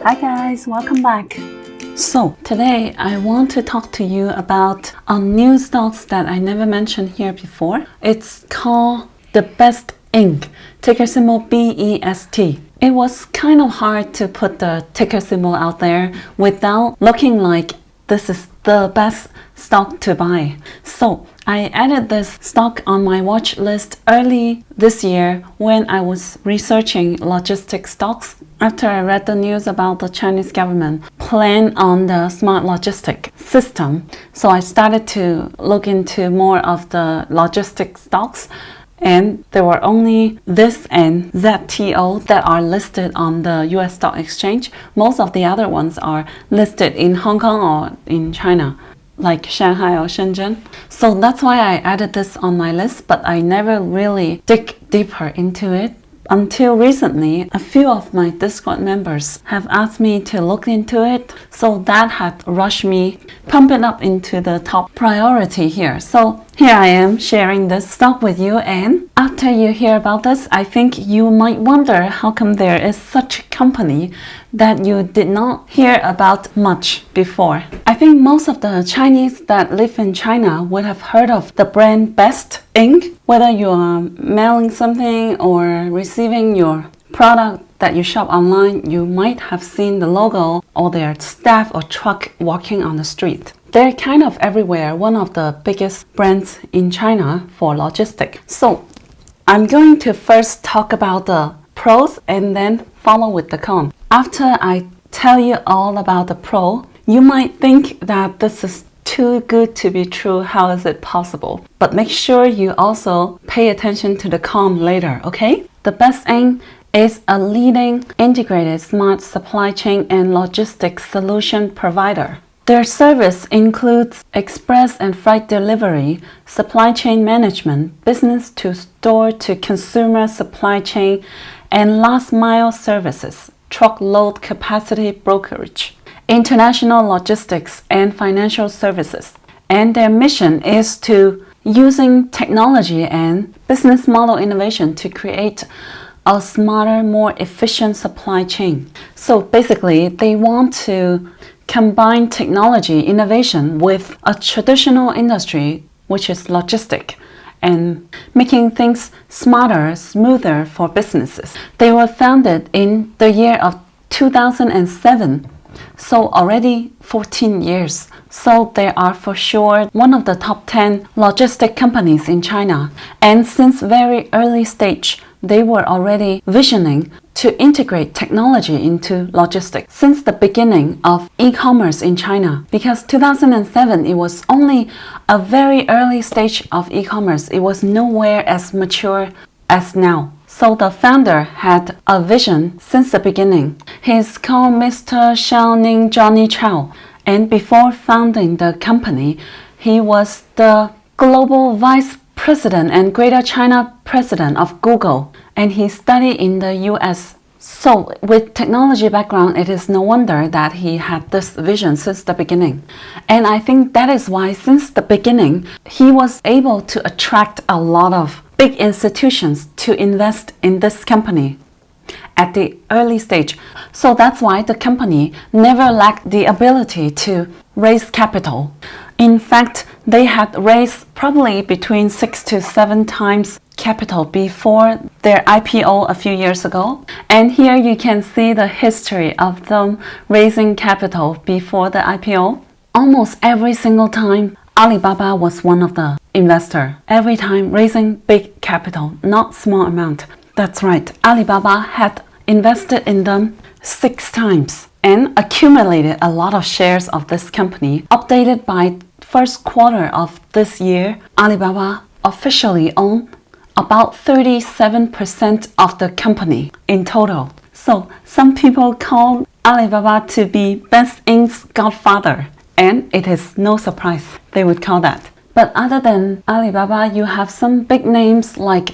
Hi guys, welcome back. So today I want to talk to you about a new stocks that I never mentioned here before. It's called the Best Inc. Ticker symbol BEST. It was kind of hard to put the ticker symbol out there without looking like this is the best stock to buy. So I added this stock on my watch list early this year when I was researching logistics stocks after I read the news about the Chinese government plan on the smart logistic system. So I started to look into more of the logistics stocks, and there were only this and ZTO that are listed on the US stock exchange. Most of the other ones are listed in Hong Kong or in China, like Shanghai or Shenzhen. So that's why I added this on my list, but I never really dig deeper into it. Until recently, a few of my Discord members have asked me to look into it, so that had rushed me, pump it up into the top priority here. So here I am sharing this stock with you, and after you hear about this, I think you might wonder how come there is such a company that you did not hear about much before. I think most of the Chinese that live in China would have heard of the brand Best Inc. Whether you are mailing something or receiving your product that you shop online, you might have seen the logo or their staff or truck walking on the street. They're kind of everywhere, one of the biggest brands in China for logistics. So I'm going to first talk about the pros and then follow with the con. After I tell you all about the pro, you might think that this is too good to be true. How is it possible? But make sure you also pay attention to the con later, okay? The Best Inc. is a leading integrated smart supply chain and logistics solution provider. Their service includes express and freight delivery, supply chain management, business to store to consumer supply chain, and last mile services, truckload capacity brokerage, international logistics, and financial services. And their mission is to using technology and business model innovation to create a smarter, more efficient supply chain. So basically, they want to combine technology innovation with a traditional industry, which is logistic, and making things smarter, smoother for businesses. They were founded in the year of 2007, so already 14 years. So they are for sure one of the top 10 logistic companies in China. And since very early stage, they were already visioning to integrate technology into logistics since the beginning of e-commerce in China. Because 2007, it was only a very early stage of e-commerce. It was nowhere as mature as now. So the founder had a vision since the beginning. He's called Mr. Xiaoning Johnny Chow. And before founding the company, he was the global vice president and Greater China president of Google, and he studied in the US. So with technology background, it is no wonder that he had this vision since the beginning. And I think that is why since the beginning, he was able to attract a lot of big institutions to invest in this company at the early stage. So that's why the company never lacked the ability to raise capital. In fact, they had raised probably between 6 to 7 times capital before their IPO a few years ago. And here you can see the history of them raising capital before the IPO. Almost every single time, Alibaba was one of the investors. Every time raising big capital, not small amount. That's right, Alibaba had invested in them 6 times and accumulated a lot of shares of this company. Updated by first quarter of this year, Alibaba officially owned about 37% of the company in total. So some people call Alibaba to be Best Inc's godfather, and it is no surprise they would call that. But other than Alibaba, you have some big names like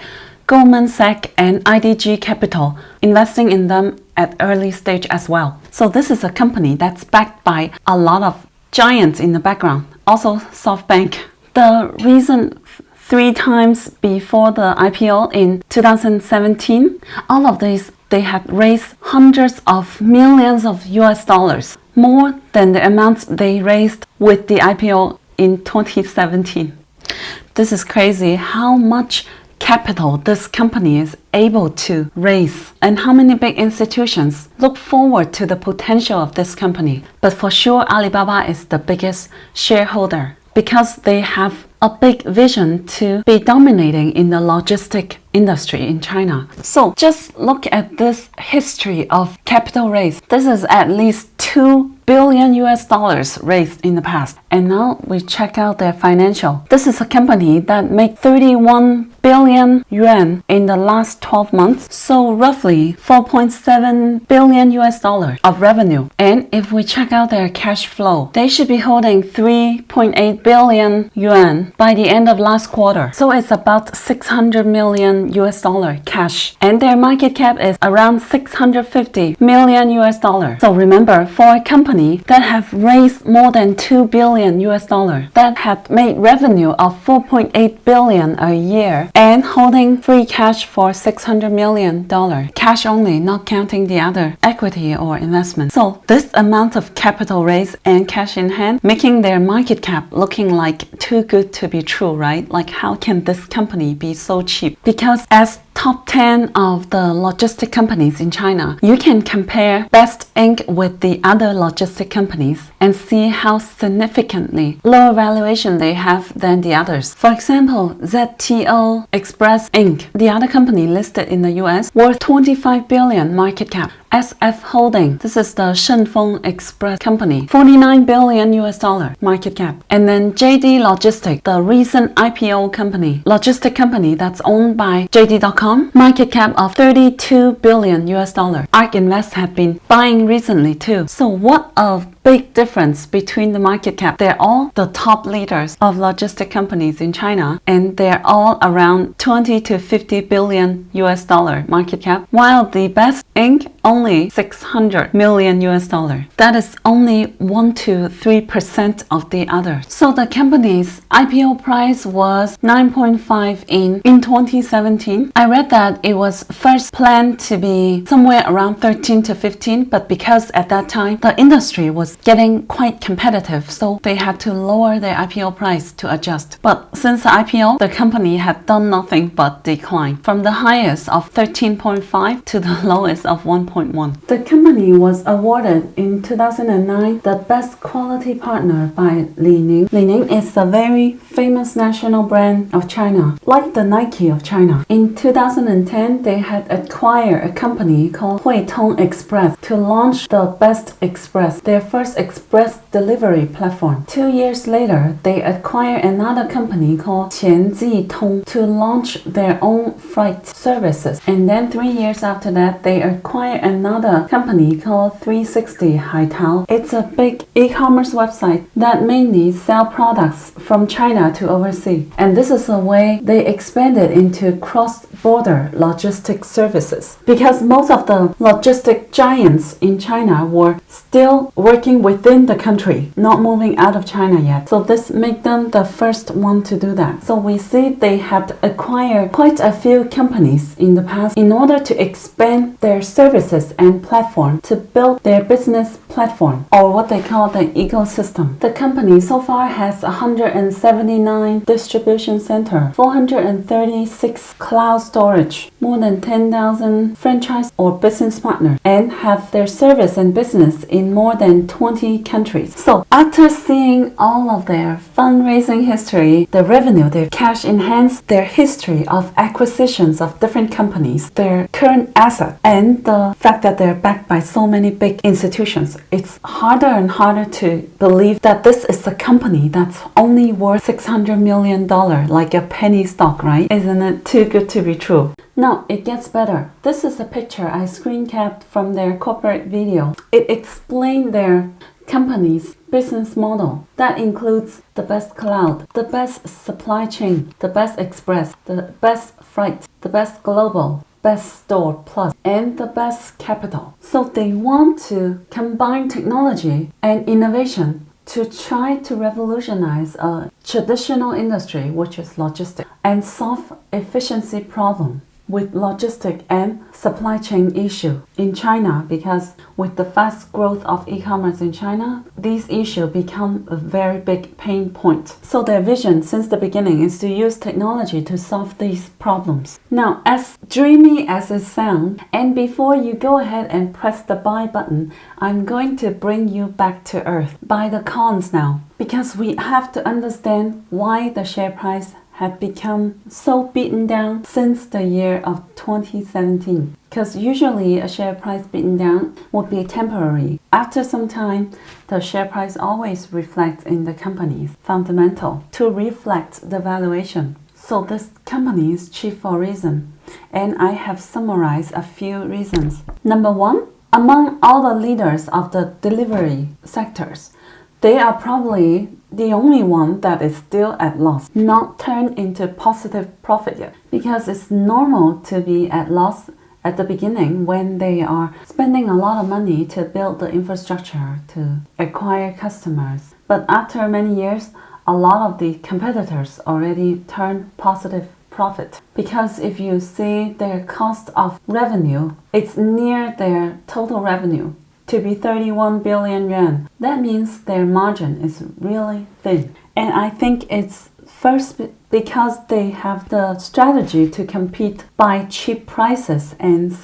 Goldman Sachs and IDG Capital investing in them at early stage as well. So this is a company that's backed by a lot of giants in the background. Also SoftBank. The reason 3 times before the IPO in 2017. All of these, they had raised hundreds of millions of US dollars, more than the amounts they raised with the IPO in 2017. This is crazy how much capital this company is able to raise and how many big institutions look forward to the potential of this company. But for sure, Alibaba is the biggest shareholder because they have a big vision to be dominating in the logistic industry in China. So just look at this history of capital raise. This is at least 2 billion US dollars raised in the past. And now we check out their financial. This is a company that made 31 billion yuan in the last 12 months. So roughly 4.7 billion US dollars of revenue. And if we check out their cash flow, they should be holding 3.8 billion yuan by the end of last quarter. So it's about 600 million US dollar cash. And their market cap is around 650 million US dollar. So remember, for a company that have raised more than 2 billion US dollar, that had made revenue of 4.8 billion a year, and holding free cash for 600 million dollar, cash only, not counting the other equity or investment. So this amount of capital raise and cash in hand, making their market cap looking like too good to be true, right? Like, how can this company be so cheap? Because as top 10 of the logistic companies in China, you can compare Best Inc. with the other logistic companies and see how significantly lower valuation they have than the others. For example, ZTO Express Inc., the other company listed in the US, worth 25 billion market cap. SF Holding, this is the Shengfeng Express company, 49 billion US dollar market cap. And then JD Logistics, the recent IPO company, logistic company that's owned by JD.com, market cap of 32 billion US dollar. ARK Invest had been buying recently too. So what a big difference between the market cap. They're all the top leaders of logistic companies in China, and they're all around 20 to 50 billion US dollar market cap, while the Best Inc. only 600 million US dollar. That is only 1 to 3% of the others. So the company's IPO price was 9.5 in 2017. I read that it was first planned to be somewhere around 13 to 15, but because at that time the industry was getting quite competitive, so they had to lower their IPO price to adjust. But since the IPO, the company had done nothing but decline, from the highest of 13.5 to the lowest of 1.1. The company was awarded in 2009 the Best Quality Partner by Li Ning. Li Ning is a very famous national brand of China, like the Nike of China. In 2010, they had acquired a company called Huitong Express to launch the Best Express, their first express delivery platform. 2 years later, they acquired another company called Qianji Tong to launch their own freight services. And then 3 years after that, they acquired another company called 360 Haitao. It's a big e-commerce website that mainly sell products from China to overseas. And this is a way they expanded into cross-border logistics services, because most of the logistic giants in China were still working within the country, not moving out of China yet. So this made them the first one to do that. So we see they had acquired quite a few companies in the past in order to expand their services and platform to build their business platform, or what they call the ecosystem. The company so far has 179 distribution center, 436 cloud storage, more than 10,000 franchise or business partners, and have their service and business in more than 20 countries. So after seeing all of their fundraising history, the revenue, their cash in hands, their history of acquisitions of different companies, their current asset, and the fact that they're backed by so many big institutions, it's harder and harder to believe that this is a company that's only worth $600 million, like a penny stock, right? Isn't it too good to be true? Now, it gets better. This is a picture I screen capped from their corporate video. It explained their company's business model. That includes the best cloud, the best supply chain, the best express, the best freight, the best global, best store plus, and the best capital. So they want to combine technology and innovation to try to revolutionize a traditional industry, which is logistics, and solve efficiency problem with logistic and supply chain issue in China, because with the fast growth of e-commerce in China, these issues become a very big pain point. So their vision since the beginning is to use technology to solve these problems. Now, as dreamy as it sounds, and before you go ahead and press the buy button, I'm going to bring you back to earth by the cons now, because we have to understand why the share price had become so beaten down since the year of 2017. Because usually a share price beaten down would be temporary. After some time, the share price always reflects in the company's fundamental to reflect the valuation. So this company is cheap for a reason, and I have summarized a few reasons. Number one, among all the leaders of the delivery sectors, they are probably the only one that is still at loss, not turned into positive profit yet. Because it's normal to be at loss at the beginning when they are spending a lot of money to build the infrastructure to acquire customers. But after many years, a lot of the competitors already turn positive profit. Because if you see their cost of revenue, it's near their total revenue to be 31 billion yuan. That means their margin is really thin. And I think it's first because they have the strategy to compete by cheap prices, and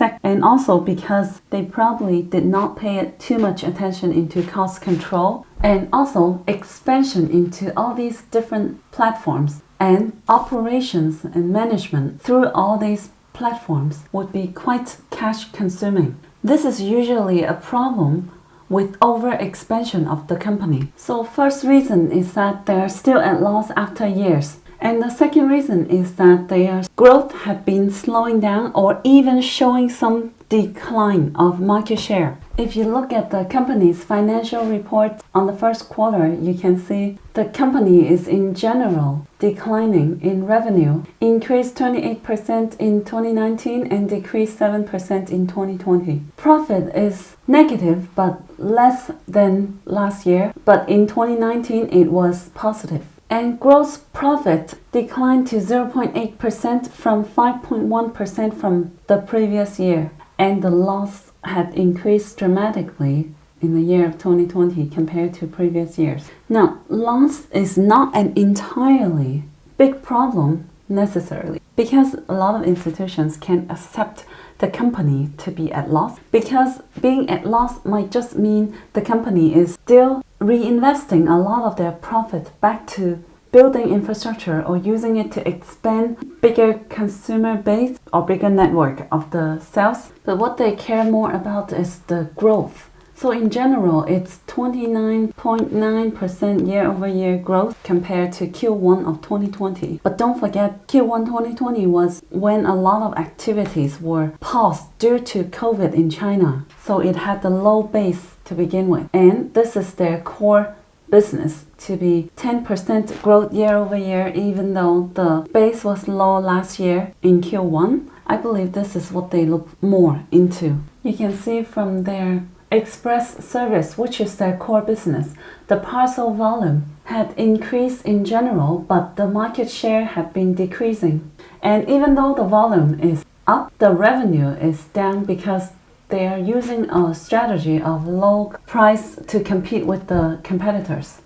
also because they probably did not pay too much attention into cost control, and also expansion into all these different platforms, and operations and management through all these platforms would be quite cash consuming. This is usually a problem with over-expansion of the company. So first reason is that they are still at loss after years. And the second reason is that their growth had been slowing down or even showing some decline of market share. If you look at the company's financial report on the first quarter, you can see the company is in general declining in revenue, increased 28% in 2019 and decreased 7% in 2020. Profit is negative but less than last year, but in 2019 it was positive. And gross profit declined to 0.8% from 5.1% from the previous year. And the loss had increased dramatically in the year of 2020 compared to previous years. Now, loss is not an entirely big problem necessarily, because a lot of institutions can accept the company to be at loss, because being at loss might just mean the company is still reinvesting a lot of their profit back to building infrastructure or using it to expand bigger consumer base or bigger network of the sales. But what they care more about is the growth. So in general, it's 29.9% year-over-year growth compared to Q1 of 2020. But don't forget, Q1 2020 was when a lot of activities were paused due to COVID in China. So it had the low base to begin with. And this is their core business to be 10% growth year-over-year, even though the base was low last year in Q1. I believe this is what they look more into. You can see from their express service, which is their core business, the parcel volume had increased in general, but the market share had been decreasing. And even though the volume is up, the revenue is down because they are using a strategy of low price to compete with the competitors.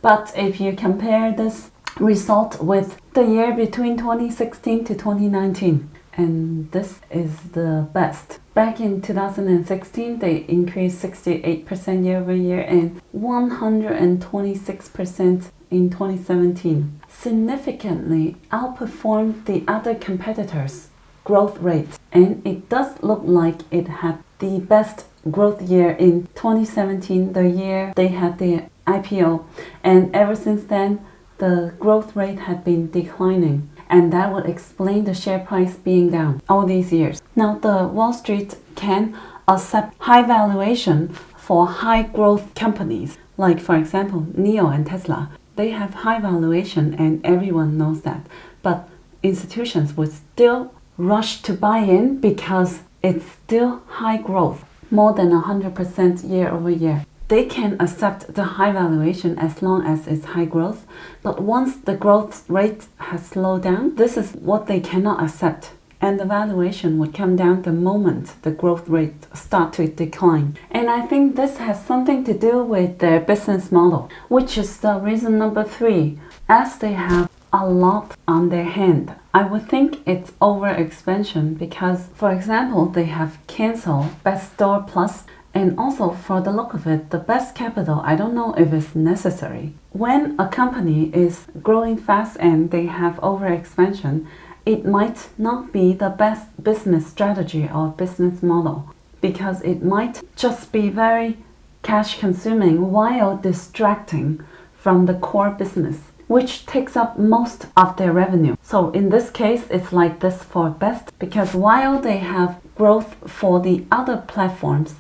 But if you compare this result with the year between 2016 to 2019, and this is the best. Back in 2016, they increased 68% year-over-year and 126% in 2017. Significantly outperformed the other competitors' growth rate. And it does look like it had the best growth year in 2017, the year they had the IPO. And ever since then, the growth rate had been declining. And that would explain the share price being down all these years. Now, the Wall Street can accept high valuation for high growth companies. Like, for example, NIO and Tesla. They have high valuation and everyone knows that. But institutions would still rush to buy in because it's still high growth, more than 100% year over year. they can accept the high valuation as long as it's high growth. But once the growth rate has slowed down, this is what they cannot accept. And the valuation would come down the moment the growth rate start to decline. And I think this has something to do with their business model, which is the reason number 3. As they have a lot on their hand, I would think it's overexpansion because, for example, they have canceled Best Store Plus, and also for the look of it, the best capital, I don't know if it's necessary. When a company is growing fast and they have overexpansion, it might not be the best business strategy or business model because it might just be very cash consuming while distracting from the core business, which takes up most of their revenue. So in this case, it's like this for Best because while they have growth for the other platforms,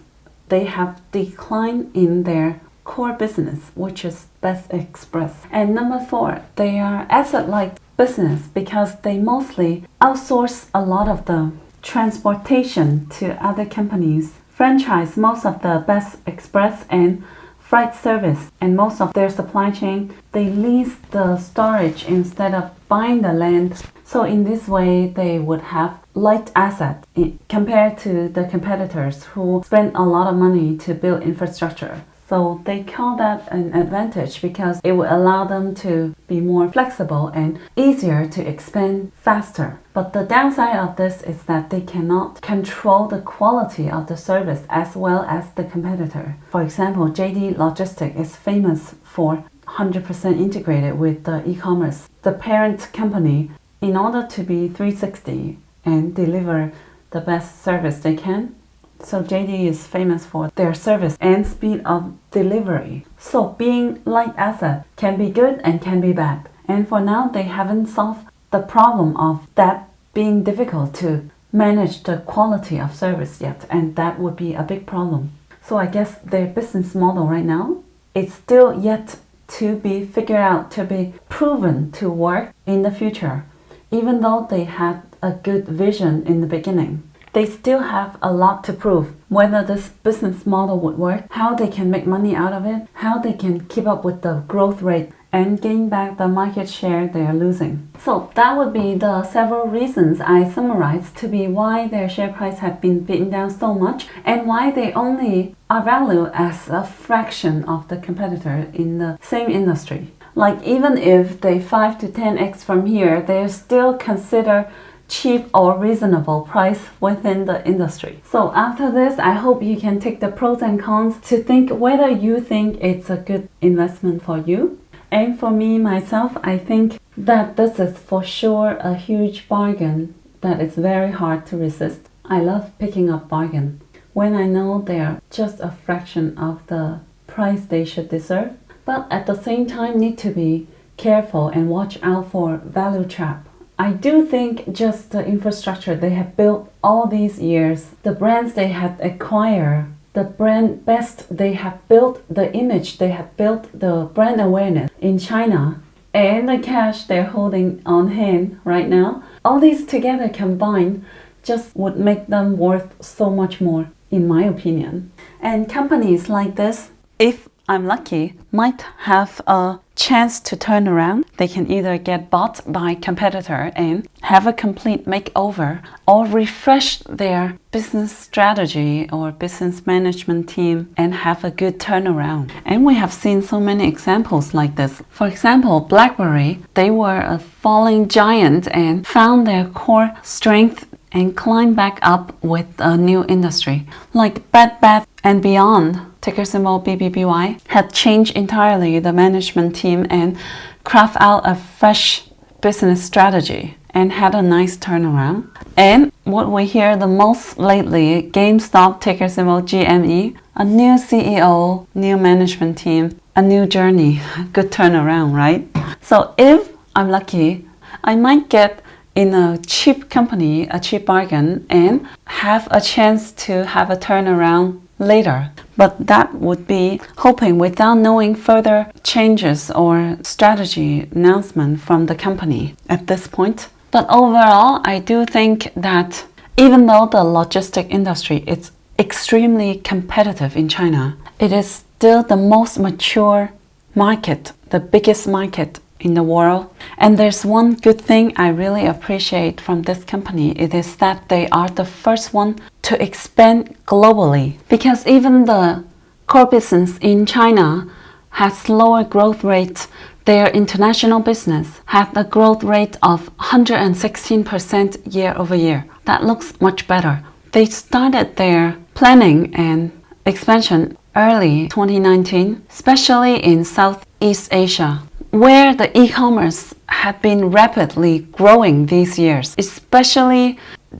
they have decline in their core business, which is Best Express. And number 4, they are asset-light business because they mostly outsource a lot of the transportation to other companies, franchise most of the Best Express and freight service, and most of their supply chain, they lease the storage instead of buying the land. So in this way, they would have light asset compared to the competitors who spend a lot of money to build infrastructure. So they call that an advantage because it will allow them to be more flexible and easier to expand faster. But the downside of this is that they cannot control the quality of the service as well as the competitor. For example, JD Logistics is famous for 100% integrated with the e-commerce. The parent company, in order to be 360 and deliver the best service they can, so JD is famous for their service and speed of delivery. So being light asset can be good and can be bad. And for now, they haven't solved the problem of that being difficult to manage the quality of service yet. And that would be a big problem. So I guess their business model right now is still yet to be figured out, to be proven to work in the future. Even though they had a good vision in the beginning, they still have a lot to prove. Whether this business model would work, how they can make money out of it, how they can keep up with the growth rate and gain back the market share they are losing. So that would be the several reasons I summarized to be why their share price had been beaten down so much and why they only are valued as a fraction of the competitor in the same industry. Like even if they 5 to 10x from here, they are still considered cheap or reasonable price within the industry. So after this, I hope you can take the pros and cons to think whether you think it's a good investment for you. And for me, myself, I think that this is for sure a huge bargain that is very hard to resist. I love picking up bargain when I know they are just a fraction of the price they should deserve, but at the same time need to be careful and watch out for value trap. I do think just the infrastructure they have built all these years, the brands they have acquired, the brand best they have built, the image they have built, the brand awareness in China, and the cash they're holding on hand right now, all these together combined just would make them worth so much more, in my opinion. And companies like this, if I'm lucky, might have a chance to turn around. They can either get bought by competitor and have a complete makeover or refresh their business strategy or business management team and have a good turnaround. And we have seen so many examples like this. For example, BlackBerry, they were a falling giant and found their core strength and climbed back up with a new industry. Like Bed Bath & Beyond, ticker symbol BBBY, had changed entirely the management team and craft out a fresh business strategy and had a nice turnaround. And what we hear the most lately, GameStop, ticker symbol GME, a new CEO, new management team, a new journey, good turnaround, right? So if I'm lucky, I might get in a cheap company, a cheap bargain, and have a chance to have a turnaround later. But that would be hoping without knowing further changes or strategy announcement from the company at this point. But overall, I do think that even though the logistic industry is extremely competitive in China, it is still the most mature market, the biggest market in the world. And there's one good thing I really appreciate from this company. It is that they are the first one to expand globally, because even the core business in China has lower growth rates. Their international business had a growth rate of 116% year over year. That looks much better. They started their planning and expansion early 2019, especially in Southeast Asia, where the e-commerce had been rapidly growing these years, especially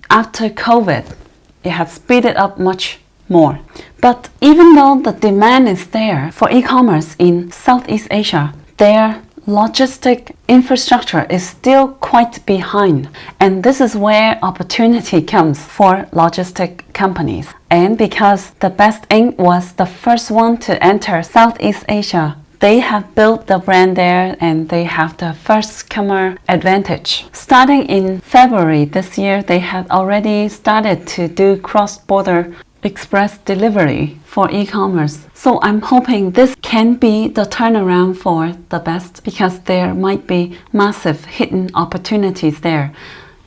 after COVID. It has speeded up much more. But even though the demand is there for e-commerce in Southeast Asia, their logistic infrastructure is still quite behind. And this is where opportunity comes for logistic companies. And because the Best Inc. was the first one to enter Southeast Asia, they have built the brand there and they have the first comer advantage. Starting in February this year, they had already started to do cross-border express delivery for e-commerce. So I'm hoping this can be the turnaround for the Best, because there might be massive hidden opportunities there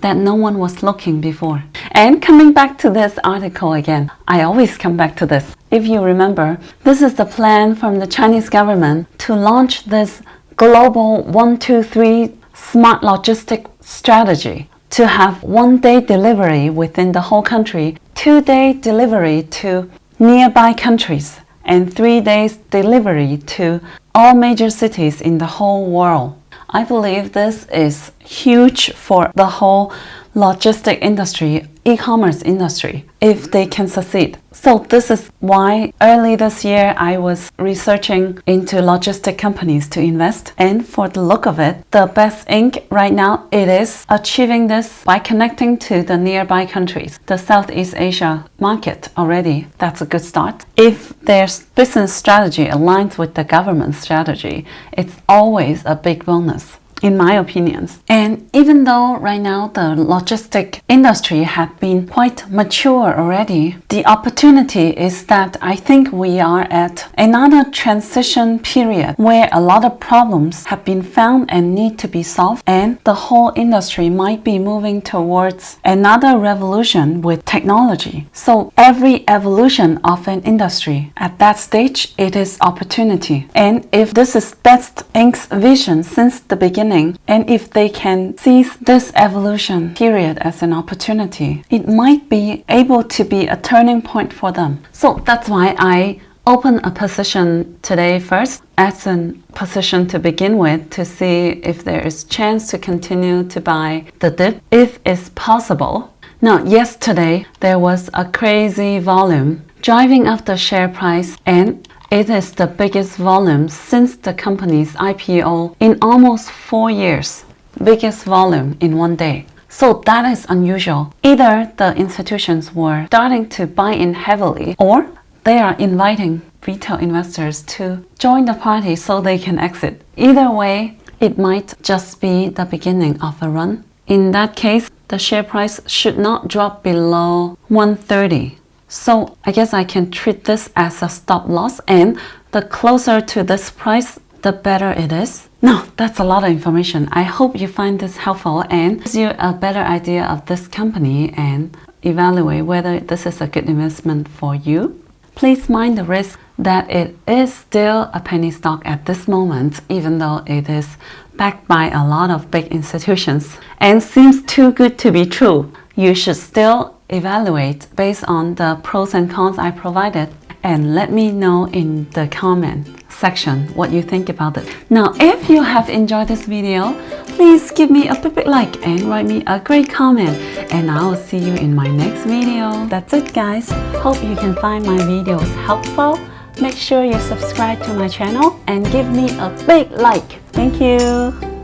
that no one was looking before. And coming back to this article again, I always come back to this. If you remember, this is the plan from the Chinese government to launch this global 1-2-3 smart logistic strategy, to have 1-day delivery within the whole country, 2-day delivery to nearby countries, and 3 days delivery to all major cities in the whole world. I believe this is huge for the whole logistic industry, e-commerce industry, if they can succeed. So this is why early this year I was researching into logistic companies to invest. And for the look of it, the Best Inc. right now, it is achieving this by connecting to the nearby countries, the Southeast Asia market already. That's a good start. If their business strategy aligns with the government strategy, it's always a big bonus, in my opinions. And even though right now the logistic industry had been quite mature already, the opportunity is that I think we are at another transition period where a lot of problems have been found and need to be solved, and the whole industry might be moving towards another revolution with technology. So every evolution of an industry at that stage, it is opportunity. And if this is Best Inc.'s vision since the beginning, and if they can seize this evolution period as an opportunity, it might be able to be a turning point for them. So that's why I open a position today first, as a position to begin with, to see if there is chance to continue to buy the dip, if it's possible. Now, yesterday there was a crazy volume driving up the share price, and it is the biggest volume since the company's IPO in almost 4 years. Biggest volume in one day. So that is unusual. Either the institutions were starting to buy in heavily, or they are inviting retail investors to join the party so they can exit. Either way, it might just be the beginning of a run. In that case, the share price should not drop below 130. So I guess I can treat this as a stop loss, and the closer to this price, the better it is. Now, that's a lot of information. I hope you find this helpful and gives you a better idea of this company and evaluate whether this is a good investment for you. Please mind the risk that it is still a penny stock at this moment, even though it is backed by a lot of big institutions and seems too good to be true. You should still evaluate based on the pros and cons I provided, and let me know in the comment section what you think about it. Now, if you have enjoyed this video, please give me a big like and write me a great comment, and I will see you in my next video. That's it, guys. Hope you can find my videos helpful. Make sure you subscribe to my channel and give me a big like. Thank you.